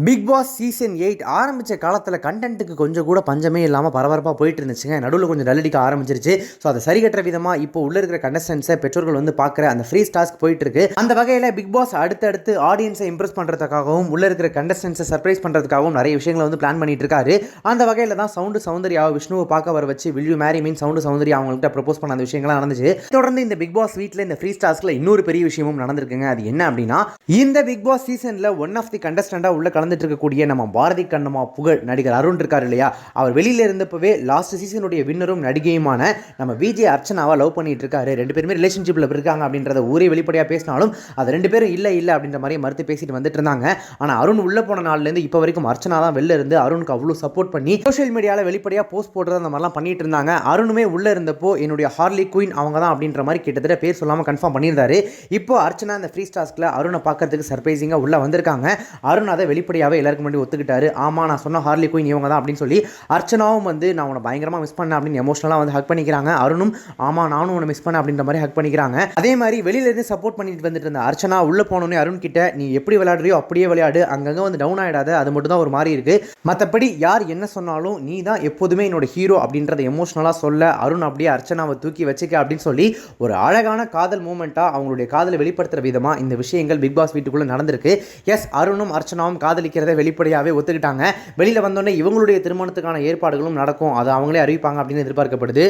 Big Boss season 8 ஆரம்பித்த காலத்தில் கண்டென்ட்டுக்கு கொஞ்சம் கூட பஞ்சமே இல்லாமல் பரபரப்பாக போயிட்டு இருந்துச்சுங்க. நடுவில் கொஞ்சம் டல்லடிக்க ஆரம்பிச்சிருச்சு. ஸோ அதை சரி கட்டுற விதமாக இப்போ உள்ள இருக்கிற கண்டஸ்டன்ஸை பெற்றோர்கள் வந்து பார்க்குற அந்த ஃப்ரீ டாஸ்க் போயிட்டு இருக்கு. அந்த வகையில் பிக் பாஸ் அடுத்தடுத்து ஆடியன்ஸை இம்ப்ரெஸ் பண்ணுறதுக்காகவும் உள்ள இருக்கிற கண்டஸ்டன்ஸை சர்ப்ரைஸ் பண்ணுறதுக்காகவும் நிறைய விஷயங்களை வந்து பிளான் பண்ணிட்டு இருக்காரு. அந்த வகையில் தான் சவுண்டு சௌந்தர்யா விஷ்ணுவை பார்க்க வர வச்சு will you marry me sound Soundarya அவங்கள்ட்ட ப்ரப்போஸ் பண்ண அந்த விஷயங்கள்லாம் நடந்துச்சு. தொடர்ந்து இந்த பிக் பாஸ் வீட்டில் இந்த ஃப்ரீ டாஸ்கில் இன்னொரு பெரிய விஷயமும் நடந்திருக்குங்க. அது என்ன அப்படின்னா, இந்த பிக் பாஸ் சீசனில் ஒன் ஆஃப் தி கண்டஸ்டண்டாக உள்ள கலந்துட்டு இருக்கக்கூடிய நம்ம பாரதி கண்ணம்மா புகழ் நடிகர் அருண் இருக்கார் இல்லையா, அவர் வெளியில் இருந்தப்பவே லாஸ்ட் சீசனுடைய வின்னரும் நடிகையுமான நம்ம விஜய் அர்ச்சனாவை லவ் பண்ணிட்டு இருக்காரு. ரெண்டு பேருமே ரிலேஷன்ஷிப்பில் இருக்காங்க அப்படின்றத ஊரே வெளிப்படையாக பேசினாலும் அது ரெண்டு பேரும் இல்லை அப்படின்ற மாதிரி மறுத்து பேசிட்டு வந்துட்டு இருந்தாங்க. ஆனால் அருண் உள்ள போன நாள்லேருந்து இப்போ வரைக்கும் அர்ச்சனா தான் வெளில இருந்து அருணுக்கு அவ்வளோ சப்போர்ட் பண்ணி சோஷியல் மீடியாவில் வெளிப்படையாக போஸ்ட் போடுறது அந்த மாதிரிலாம் பண்ணிட்டு இருந்தாங்க. அருணுமே உள்ள இருந்தப்போ என்னுடைய ஹார்லி குயின் அவங்க தான் அப்படின்ற மாதிரி கிட்டத்தட்ட பேர் சொல்லாமல் கன்ஃபார்ம் பண்ணியிருந்தாரு. இப்போ அர்ச்சனா இந்த ஃப்ரீ டாஸ்கில் அருணை பார்க்கறதுக்கு சர்ப்ரைசிங்காக உள்ள வந்திருக்காங்க. அருண் அதை வெளிப்படையாகவே எல்லாருக்கும் முன்னாடி ஒத்துக்கிட்டாரு. ஆமா, நான் சொன்ன ஹார்லி குயின் இவங்க தான் அப்படின்னு சொல்லி அர்ச்சனாவும் வந்து நான் உன்னை பயங்கரமாக மிஸ் பண்ணேன் அப்படின்னு எமோஷனலாக வந்து ஹக் பண்ணிக்கிறாங்க. அருணும் ஆமா நானும் உன்னை மிஸ் பண்ணேன் அப்படின்ற மாதிரி ஹக் பண்ணிக்கிறாங்க. அதே மாதிரி வெளியிலேருந்து சப்போர்ட் பண்ணிட்டு வந்துட்டு இருந்த அர்ச்சனா உள்ள போனோன்னே அருண் கிட்ட நீ எப்படி விளையாடுறியோ அப்படியே விளையாடு, அங்கங்கே வந்து டவுன் ஆகிடாத, அது மட்டும் தான் ஒரு மாதிரி இருக்கு, மற்றபடி யார் என்ன சொன்னாலும் நீ தான் எப்போதுமே என்னோட ஹீரோ அப்படின்றத எமோஷனலாக சொல்ல அருண் அப்படியே அர்ச்சனாவை தூக்கி வச்சுக்க அப்படின்னு சொல்லி ஒரு அழகான காதல் மூமெண்ட்டாக அவங்களுடைய காதலை வெளிப்படுத்துகிற விதமாக இந்த விஷயங்கள் பிக் பாஸ் வீட்டுக்குள்ளே நடந்திருக்கு. எஸ், அருணும் அர்ச்சனாவும் காதலிக்கிறத வெளிப்படையாகவே ஒத்துக்கிட்டாங்க. வெளியில் வந்தோடனே இவங்களுடைய திருமணத்துக்கான ஏற்பாடுகளும் நடக்கும், அதை அவங்களே அறிவிப்பாங்க அப்படின்னு எதிர்பார்க்கப்படுது.